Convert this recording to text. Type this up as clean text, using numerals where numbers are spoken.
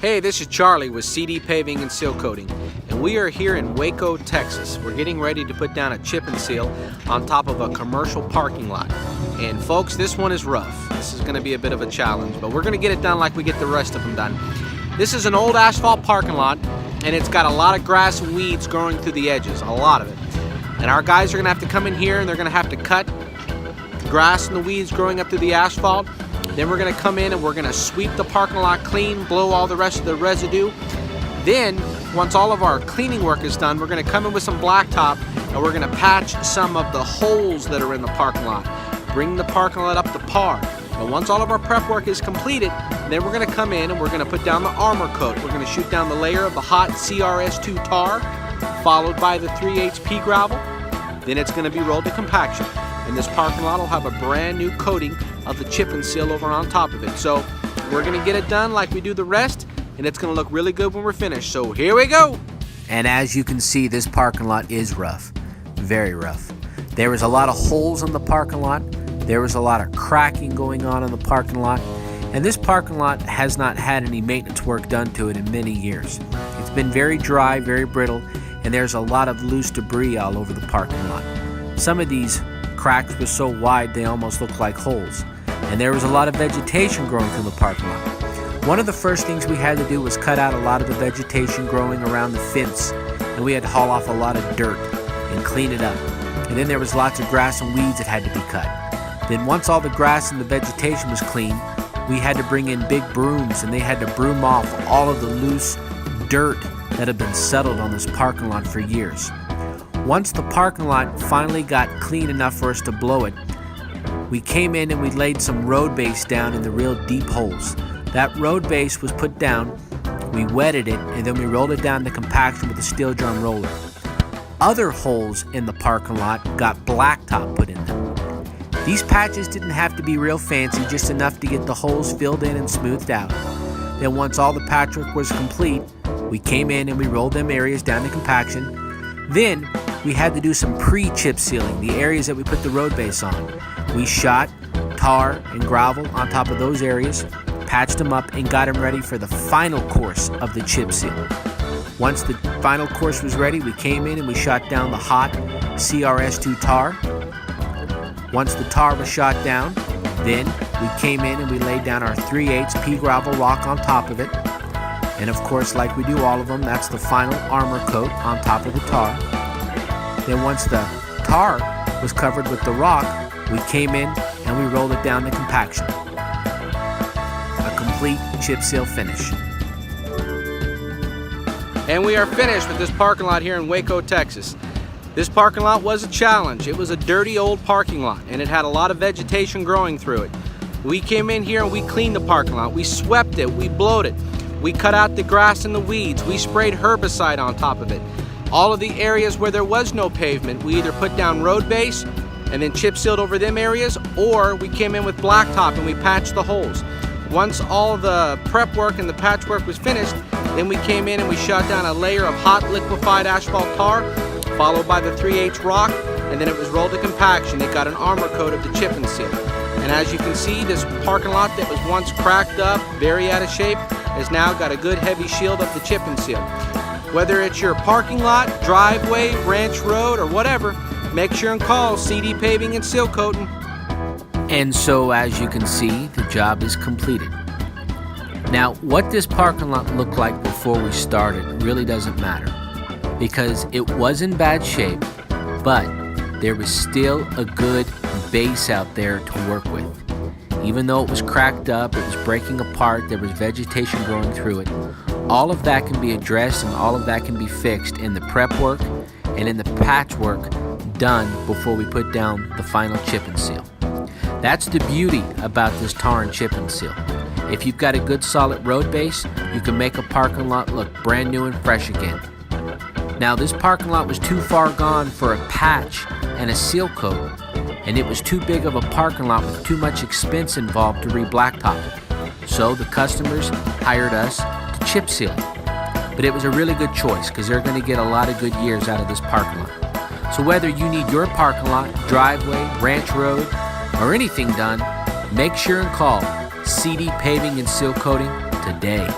Hey, this is Charlie with CD Paving and Seal Coating, and we are here in Waco, Texas. We're getting ready to put down a chip and seal on top of a commercial parking lot. And folks, this one is rough. This is going to be a bit of a challenge, but we're going to get it done like we get the rest of them done. This is an old asphalt parking lot, and it's got a lot of grass and weeds growing through the edges, a lot of it. And our guys are going to have to come in here and they're going to have to cut the grass and the weeds growing up through the asphalt. Then we're going to come in and we're going to sweep the parking lot clean, blow all the rest of the residue. Then, once all of our cleaning work is done, we're going to come in with some blacktop and we're going to patch some of the holes that are in the parking lot. Bring the parking lot up to par. And once all of our prep work is completed, then we're going to come in and we're going to put down the armor coat. We're going to shoot down the layer of the hot CRS2 tar, followed by the 3/8 pea gravel. Then it's going to be rolled to compaction. And this parking lot will have a brand new coating of the chip and seal over on top of it. So we're going to get it done like we do the rest, and it's going to look really good when we're finished. So here we go. And as you can see, this parking lot is rough, very rough. There was a lot of holes in the parking lot. There was a lot of cracking going on in the parking lot. And this parking lot has not had any maintenance work done to it in many years. It's been very dry, very brittle, and there's a lot of loose debris all over the parking lot. Some of these cracks were so wide they almost looked like holes. And there was a lot of vegetation growing through the parking lot. One of the first things we had to do was cut out a lot of the vegetation growing around the fence, and we had to haul off a lot of dirt and clean it up. And then there was lots of grass and weeds that had to be cut. Then once all the grass and the vegetation was clean, we had to bring in big brooms, and they had to broom off all of the loose dirt that had been settled on this parking lot for years. Once the parking lot finally got clean enough for us to blow it, we came in and we laid some road base down in the real deep holes. That road base was put down, we wetted it, and then we rolled it down to compaction with a steel drum roller. Other holes in the parking lot got blacktop put in them. These patches didn't have to be real fancy, just enough to get the holes filled in and smoothed out. Then once all the patchwork was complete, we came in and we rolled them areas down to compaction. Then we had to do some pre-chip sealing, the areas that we put the road base on. We shot tar and gravel on top of those areas, patched them up, and got them ready for the final course of the chip seal. Once the final course was ready, we came in and we shot down the hot CRS2 tar. Once the tar was shot down, then we came in and we laid down our 3/8 pea gravel rock on top of it. And of course, like we do all of them, that's the final armor coat on top of the tar. Then once the tar was covered with the rock, we came in and we rolled it down to compaction. A complete chip seal finish. And we are finished with this parking lot here in Waco, Texas. This parking lot was a challenge. It was a dirty old parking lot, and it had a lot of vegetation growing through it. We came in here and we cleaned the parking lot. We swept it, we blowed it. We cut out the grass and the weeds. We sprayed herbicide on top of it. All of the areas where there was no pavement, we either put down road base and then chip sealed over them areas, or we came in with blacktop and we patched the holes. Once all the prep work and the patchwork was finished, then we came in and we shot down a layer of hot liquefied asphalt tar, followed by the 3/8 rock, and then it was rolled to compaction. It got an armor coat of the chip and seal. And as you can see, this parking lot that was once cracked up, very out of shape, has now got a good heavy shield of the chip and seal. Whether it's your parking lot, driveway, ranch road, or whatever, make sure and call CD Paving and Seal Coating. And so, as you can see, the job is completed. Now, what this parking lot looked like before we started really doesn't matter, because it was in bad shape, but there was still a good base out there to work with. Even though it was cracked up, it was breaking apart, there was vegetation growing through it, all of that can be addressed and all of that can be fixed in the prep work and in the patchwork done before we put down the final chip and seal. That's the beauty about this tar and chip and seal. If you've got a good solid road base, you can make a parking lot look brand new and fresh again. Now, this parking lot was too far gone for a patch and a seal coat, and it was too big of a parking lot with too much expense involved to re-blacktop it. So the customers hired us to chip seal it. But it was a really good choice because they're going to get a lot of good years out of this parking lot. So whether you need your parking lot, driveway, ranch road, or anything done, make sure and call CD Paving and Seal Coating today.